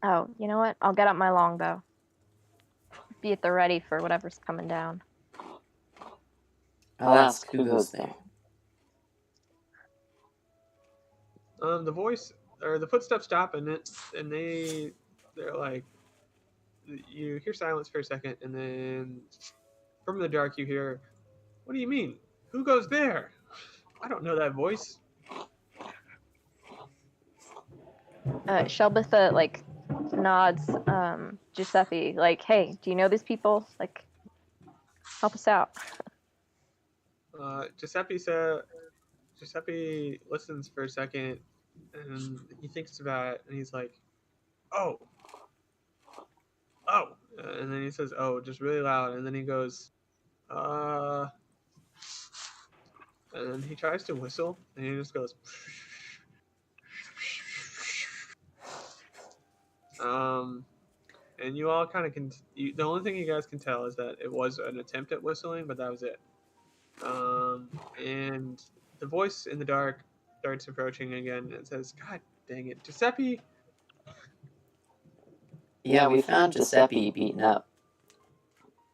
Oh, you know what? I'll get out my longbow. Be at the ready for whatever's coming down.
I'll ask who goes there.
The voice or the footsteps stop, and they're like, you hear silence for a second, and then from the dark you hear, "What do you mean? Who goes there? I don't know that voice."
Shelbitha nods Giuseppe like, "Hey, do you know these people? Like, help us out."
Giuseppe listens for a second, and he thinks about it, and he's like, "Oh, oh," and then he says, "Oh," just really loud, and then he goes, and he tries to whistle, and he just goes, and you all kind of the only thing you guys can tell is that it was an attempt at whistling, but that was it. And the voice in the dark starts approaching again and says, "God dang it, Giuseppe."
Yeah, we found Giuseppe beaten up,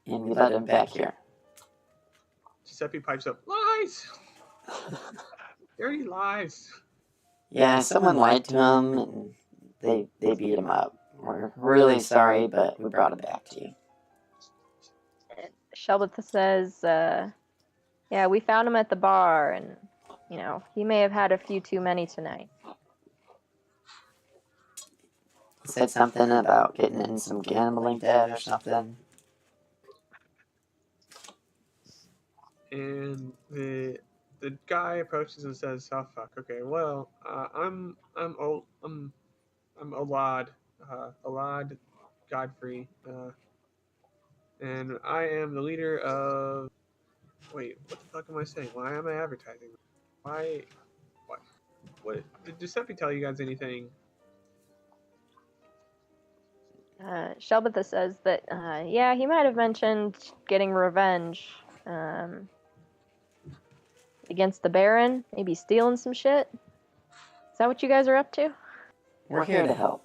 and we let him back here.
Giuseppe pipes up, "Lies! Dirty lies!"
Yeah, someone lied to him, and they beat him up. We're really sorry, but we brought him back to you.
Shelbitha says, "Yeah, we found him at the bar, and he may have had a few too many tonight."
He said something about getting in some gambling debt or something.
And the guy approaches and says, "Oh fuck, okay, well, I'm Olad, Olad Godfrey, and I am the leader of." Wait, what the fuck am I saying? Why am I advertising? Why? What? Did Giuseppe tell you guys anything?
Shelbitha says that, yeah, he might have mentioned getting revenge against the Baron, maybe stealing some shit. Is that what you guys are up to?
We're here to help.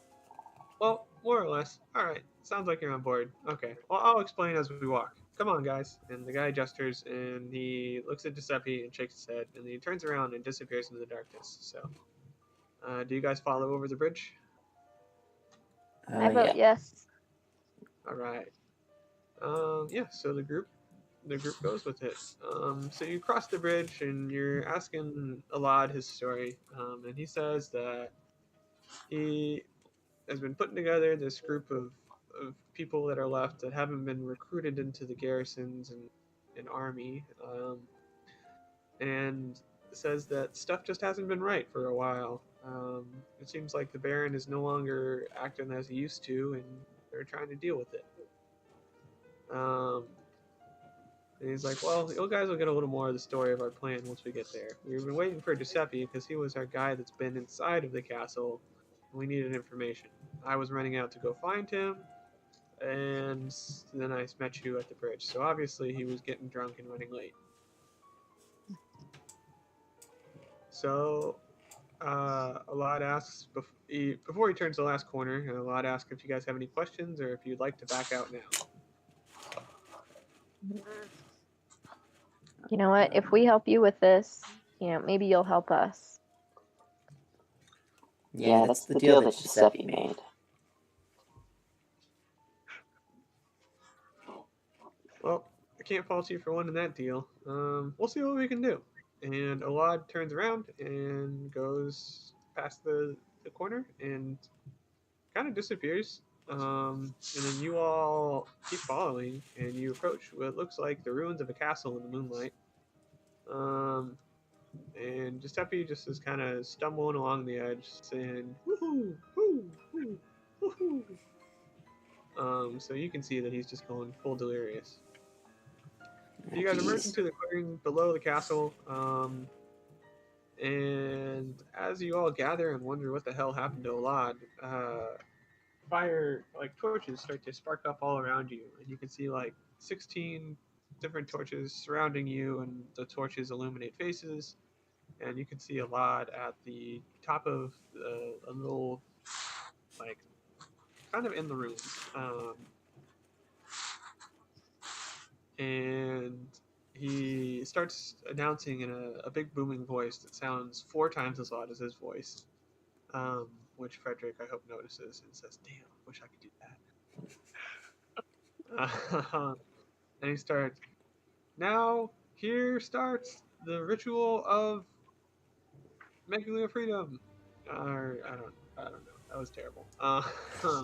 Well, more or less. All right, sounds like you're on board. Okay, well, I'll explain as we walk. come on, guys. And the guy gestures, and he looks at Giuseppe and shakes his head, and then he turns around and disappears into the darkness. So, do you guys follow over the bridge?
I vote
Yeah.
yes.
All right. Yeah. So the group goes with it. So you cross the bridge, and you're asking Alad his story, and he says that he has been putting together this group of people that are left that haven't been recruited into the garrisons and army, and says that stuff just hasn't been right for a while. It seems like the Baron is no longer acting as he used to, and they're trying to deal with it. And he's like, well, you guys will get a little more of the story of our plan once we get there. We've been waiting for Giuseppe because he was our guy that's been inside of the castle, and we needed information. I was running out to go find him, and then I met you at the bridge. So obviously he was getting drunk and running late. So Alad asks, before he turns the last corner, Alad asks if you guys have any questions or if you'd like to back out now.
You know what? If we help you with this, maybe you'll help us.
Yeah, that's the deal that Giuseppe made.
Well, I can't fault you for wanting that deal. We'll see what we can do. And Alad turns around and goes past the corner and kind of disappears. And then you all keep following, and you approach what looks like the ruins of a castle in the moonlight. And Giuseppe just is kind of stumbling along the edge, saying "woohoo, woo, woo, woohoo." So you can see that he's just going full delirious. You guys emerge into the clearing below the castle, and as you all gather and wonder what the hell happened to Alad, fire, like torches, start to spark up all around you, and you can see like 16 different torches surrounding you, and the torches illuminate faces, and you can see Alad at the top of a little, like, kind of in the ruins. And he starts announcing in a big booming voice that sounds 4 times as loud as his voice, which Frederick, I hope, notices and says, damn, I wish I could do that. And he starts, now here starts the ritual of Meglio Freedom. Or I don't know. That was terrible.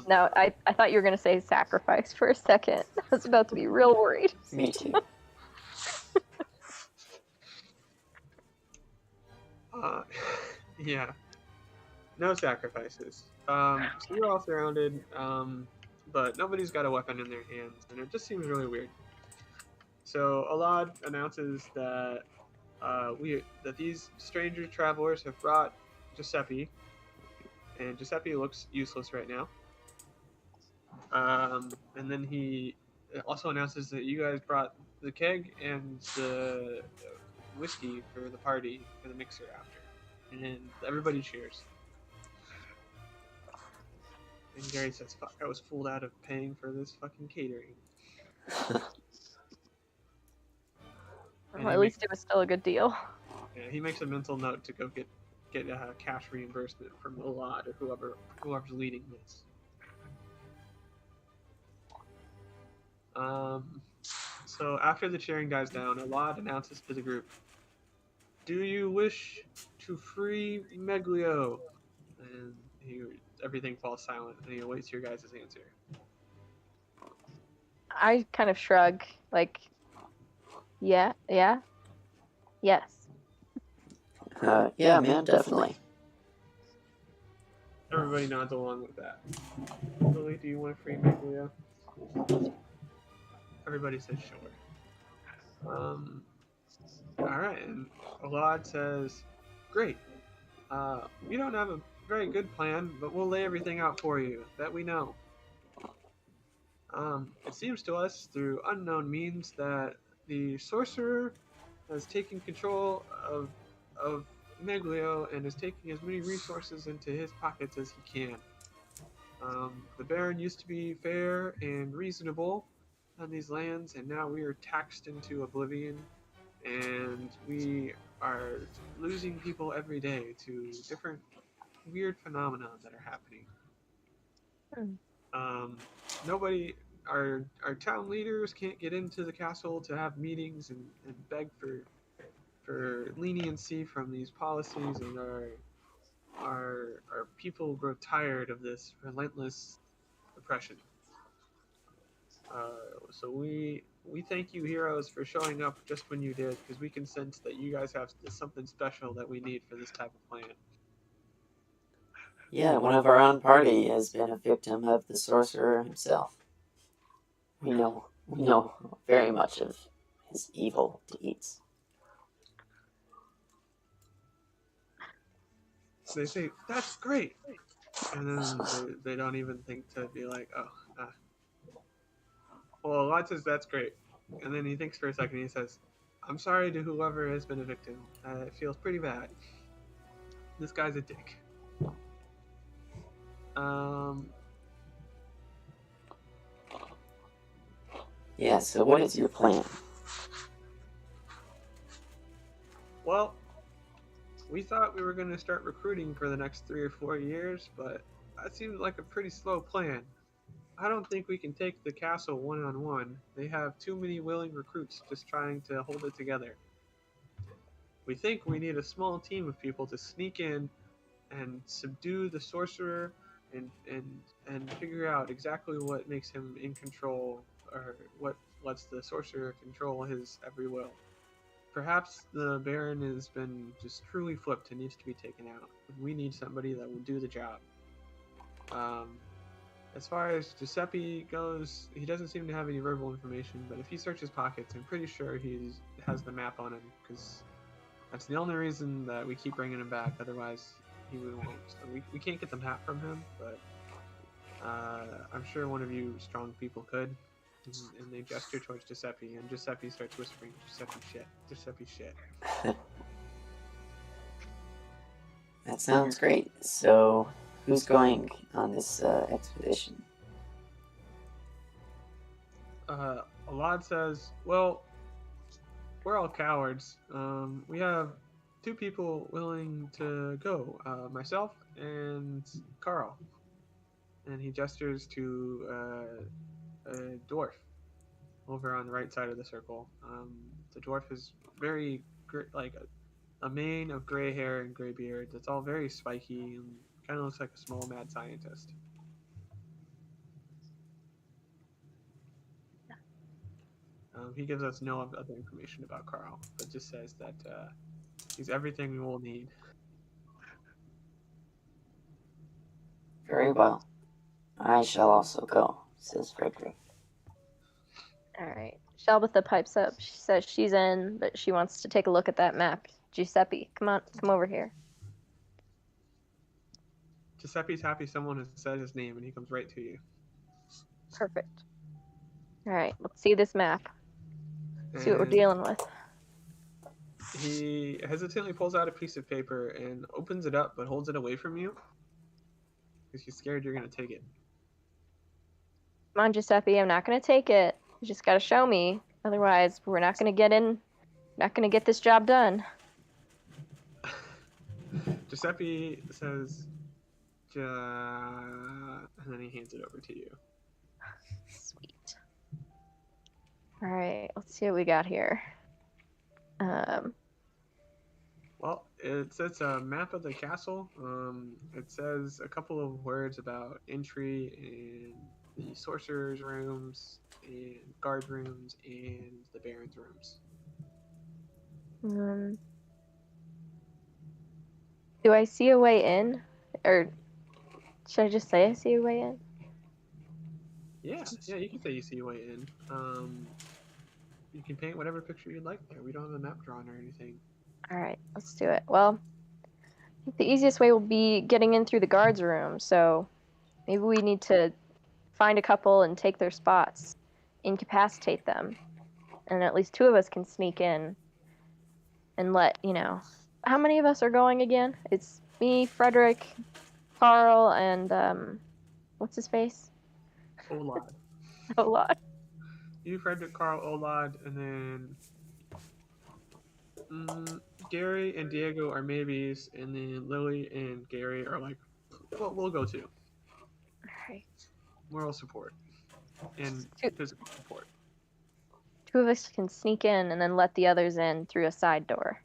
No, I thought you were going to say sacrifice for a second. I was about to be real worried.
Me too.
Yeah. No sacrifices. So you're all surrounded, but nobody's got a weapon in their hands, and it just seems really weird. So Alad announces that that these stranger travelers have brought Giuseppe, and Giuseppe looks useless right now. And then he also announces that you guys brought the keg and the whiskey for the party, for the mixer after, and everybody cheers. And Gary says, fuck, I was fooled out of paying for this fucking catering.
Well, at least it was still a good deal.
Yeah, he makes a mental note to go get cash reimbursement from Alad or whoever's leading this. So after the cheering dies down, Alad announces to the group, do you wish to free Meglio? And everything falls silent, and he awaits your guys' answer.
I kind of shrug, like, yeah, yes.
Yeah, man, definitely.
Everybody nods along with that. Lily, do you want to free Meglio? Everybody says sure. Alright, and Alad says, great. We don't have a very good plan, but we'll lay everything out for you, that we know. It seems to us, through unknown means, that the sorcerer has taken control of Meglio and is taking as many resources into his pockets as he can. The Baron used to be fair and reasonable, on these lands, and now we are taxed into oblivion, and we are losing people every day to different weird phenomena that are happening. Um, nobody, our town leaders can't get into the castle to have meetings and beg for leniency from these policies, and our people grow tired of this relentless oppression. So we thank you, heroes, for showing up just when you did, because we can sense that you guys have something special that we need for this type of plan.
Yeah, one of our own party has been a victim of the sorcerer himself. We know very much of his evil deeds.
They say that's great, and then they don't even think to be like, oh, well, Lod says that's great, and then he thinks for a second. He says, "I'm sorry to whoever has been a victim. It feels pretty bad. This guy's a dick." Um,
Yeah, so what is your plan?
well, we thought we were going to start recruiting for the next 3 or 4 years, but that seems like a pretty slow plan. I don't think we can take the castle one-on-one. They have too many willing recruits just trying to hold it together. We think we need a small team of people to sneak in and subdue the sorcerer and figure out exactly what makes him in control, or what lets the sorcerer control his every will. Perhaps the Baron has been just truly flipped and needs to be taken out. We need somebody that will do the job. As far as Giuseppe goes, he doesn't seem to have any verbal information, but if he searches pockets, I'm pretty sure he has the map on him, because that's the only reason that we keep bringing him back. Otherwise, he won't. So we can't get the map from him, but I'm sure one of you strong people could. And they gesture towards Giuseppe, and Giuseppe starts whispering, "Giuseppe shit, Giuseppe shit."
That sounds great. So, who's going on this expedition?
Alad says, "Well, we're all cowards. We have two people willing to go, myself and Carl." And he gestures to a dwarf over on the right side of the circle. The dwarf is very like a mane of gray hair and gray beard. That's all very spiky and kind of looks like a small mad scientist. He gives us no other information about Carl, but just says that he's everything we will need.
Very well. I shall also go, says Frederick.
All right. Shalbatha pipes up. She says she's in, but she wants to take a look at that map. Giuseppe, come over here.
Giuseppe's happy someone has said his name, and he comes right to you.
Perfect. All right, let's see this map. See what we're dealing with.
He hesitantly pulls out a piece of paper and opens it up, but holds it away from you because he's scared you're going to take it.
Come on, Giuseppe, I'm not going to take it. You just got to show me. Otherwise, we're not going to get in. Not going to get this job done.
Giuseppe says, and then he hands it over to you.
Sweet. All right, let's see what we got here.
Well, it's a map of the castle. It says a couple of words about entry and the sorcerer's rooms and guard rooms and the baron's rooms.
Do I see a way in? Or should I just say I see a way in?
Yeah, you can say you see a way in. You can paint whatever picture you'd like there. We don't have a map drawn or anything.
All right, let's do it. Well, I think the easiest way will be getting in through the guards' room, so maybe we need to find a couple and take their spots, incapacitate them, and at least two of us can sneak in and let, how many of us are going again? It's me, Frederick, Carl, and, what's his face?
Olad.
A lot.
You, Frederick, Carl, Olad, and then Gary and Diego are maybes, and then Lily and Gary are like, well, we'll go too.
All right.
Moral support and
Two,
physical support.
two of us can sneak in and then let the others in through a side door.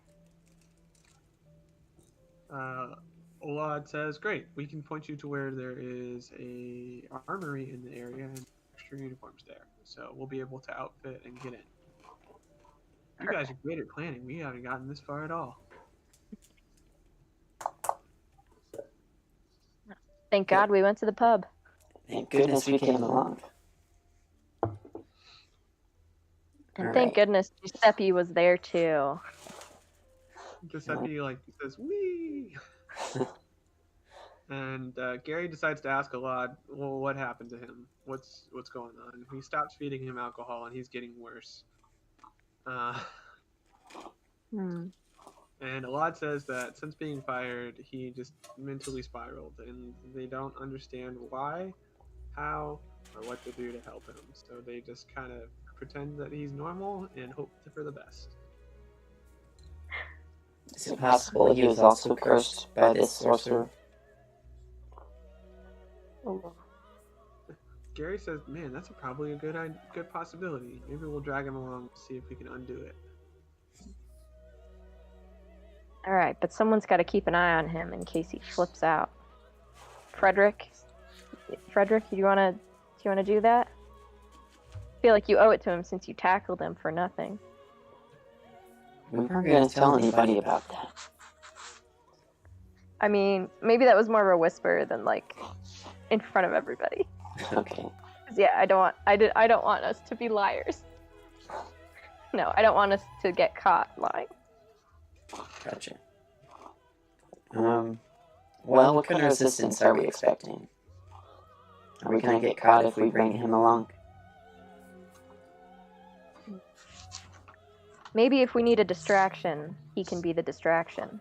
Olad says, great, we can point you to where there is a armory in the area and extra uniforms there. So we'll be able to outfit and get in. You guys are great at planning. We haven't gotten this far at all.
Thank God we went to the pub.
Thank goodness we came along.
And
All
thank
right.
goodness Giuseppe was there too.
Giuseppe says, wee! And Gary decides to ask Olad, well, what happened to him? What's going on? He stops feeding him alcohol and he's getting worse. And Olad says that since being fired, he just mentally spiraled, and they don't understand why, how, or what to do to help him. So they just kind of pretend that he's normal and hope for the best.
Is it possible he was also cursed by this sorcerer?
Oh.
Gary says, man, that's probably a good possibility. Maybe we'll drag him along to see if we can undo it.
All right, but someone's got to keep an eye on him in case he flips out. Frederick, do you want to do that? I feel like you owe it to him since you tackled him for nothing.
We weren't going to tell anybody about that.
I mean, maybe that was more of a whisper than like in front of everybody.
Okay.
Yeah, I don't want us to be liars. No, I don't want us to get caught lying.
Gotcha. Well, what kind of resistance are we expecting? Are we going to get caught if we bring him along?
Maybe if we need a distraction, he can be the distraction.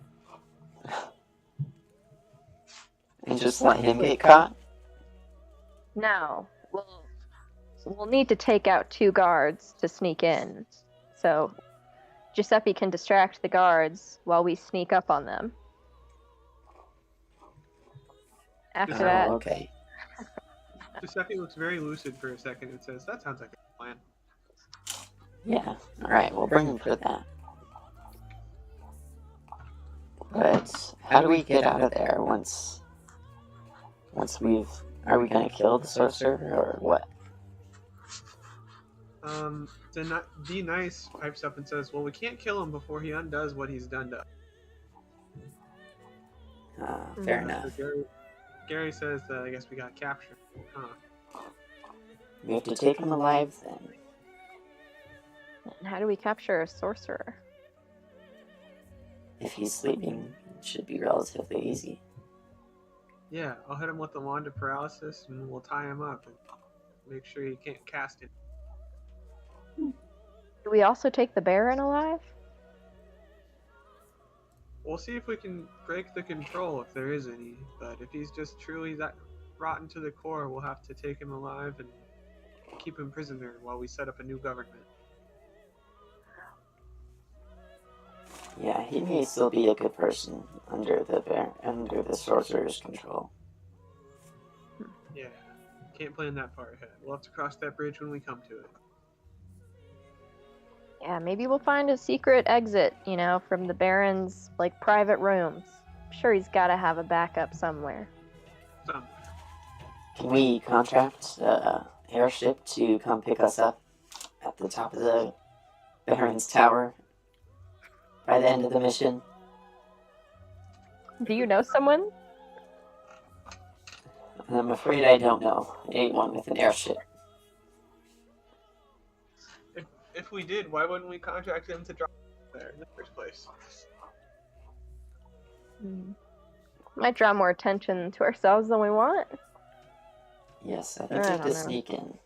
And just let him get caught?
No, we'll need to take out 2 guards to sneak in. So Giuseppe can distract the guards while we sneak up on them. After that,
okay.
Giuseppe looks very lucid for a second and says, that sounds like a plan.
Yeah, alright, we'll bring him for that. But how do we get out of there once are we gonna kill the sorcerer or what?
Be Nice pipes up and says, well, we can't kill him before he undoes what he's done to us.
Fair enough.
So Gary says that I guess we got captured.
We have to take him alive then.
and how do we capture a sorcerer?
If he's sleeping, it should be relatively easy.
Yeah, I'll hit him with the wand of paralysis and we'll tie him up and make sure he can't cast it.
Do we also take the Baron alive?
We'll see if we can break the control if there is any, but if he's just truly that rotten to the core, we'll have to take him alive and keep him prisoner while we set up a new government.
Yeah, he may still be a good person under the sorcerer's control.
Yeah, can't plan that far ahead. We'll have to cross that bridge when we come to it.
Yeah, maybe we'll find a secret exit, from the Baron's, private rooms. I'm sure he's got to have a backup somewhere.
Can we contract an airship to come pick us up at the top of the Baron's tower by the end of the mission?
Do you know someone?
I'm afraid I don't know anyone with an airship.
If we did, why wouldn't we contract them to drop there in the first place?
Might draw more attention to ourselves than we want.
Yes, I think you have to sneak in.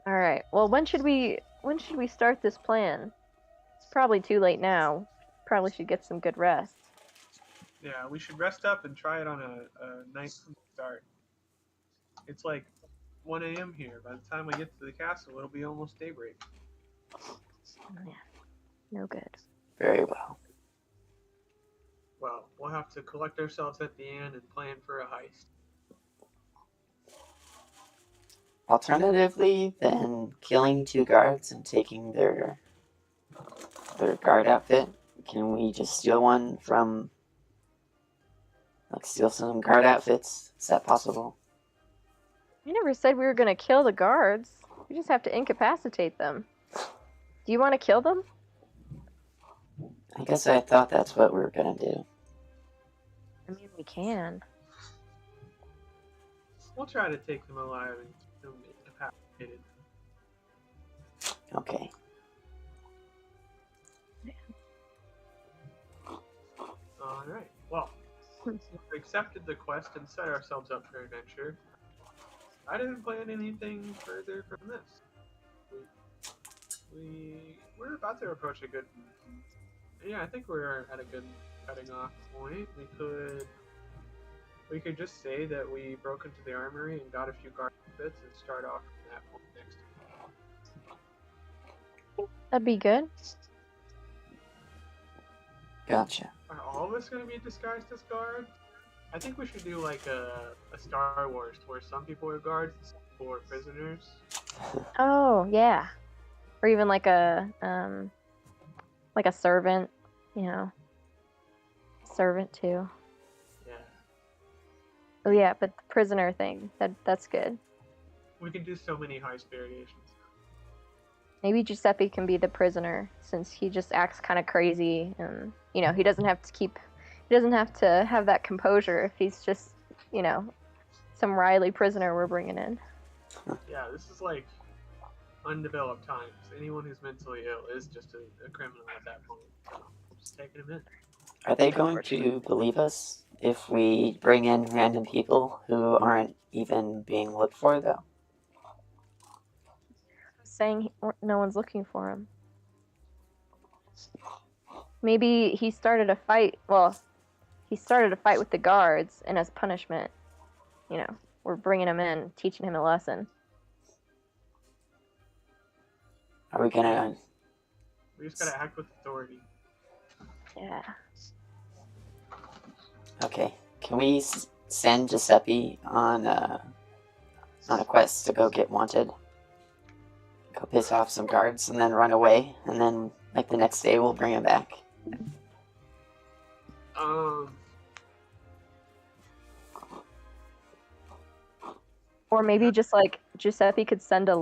All right. Well, when should we start this plan? It's probably too late now. Probably should get some good rest.
Yeah, we should rest up and try it on a night from the start. It's like 1 a.m. here. By the time we get to the castle, it'll be almost daybreak.
Oh, yeah. No good.
Very well.
Well, we'll have to collect ourselves at the inn and plan for a heist.
Alternatively, then killing 2 guards and taking their guard outfit. Can we just steal one from, like, steal some guard outfits? Is that possible?
I never said we were gonna kill the guards. We just have to incapacitate them. Do you want to kill them?
I guess I thought that's what we were gonna do.
I mean, we can.
We'll try to take them alive and keep them incapacitated.
Okay.
Alright, well, we accepted the quest and set ourselves up for adventure. I didn't plan anything further from this. We're about to approach a good... Yeah, I think we're at a good cutting off point. We could just say that we broke into the armory and got a few guard bits and start off from that point next time.
That'd be good.
Gotcha.
Are all of us going to be disguised as guards? I think we should do like a Star Wars where some people are guards and some people are prisoners.
Oh, yeah. Or even like a servant, you know. Servant too.
Yeah.
Oh yeah, but the prisoner thing, that's good.
We can do so many heist variations.
Maybe Giuseppe can be the prisoner since he just acts kind of crazy and, you know, he doesn't have to have that composure if he's just, you know, some Riley prisoner we're bringing in.
Yeah, this is like undeveloped times. Anyone who's mentally ill is just a criminal at that point. So just taking him in.
Are they going to believe us if we bring in random people who aren't even being looked for, though?
Saying no one's looking for him. Maybe he started a fight. Well, he started a fight with the guards, and as punishment, you know, we're bringing him in, teaching him a lesson.
Are we gonna...
We just gotta act with authority.
Yeah.
Okay. Can we send Giuseppe on a quest to go get wanted? Go piss off some guards and then run away, and then, like, the next day we'll bring him back.
Or maybe just like Giuseppe could send a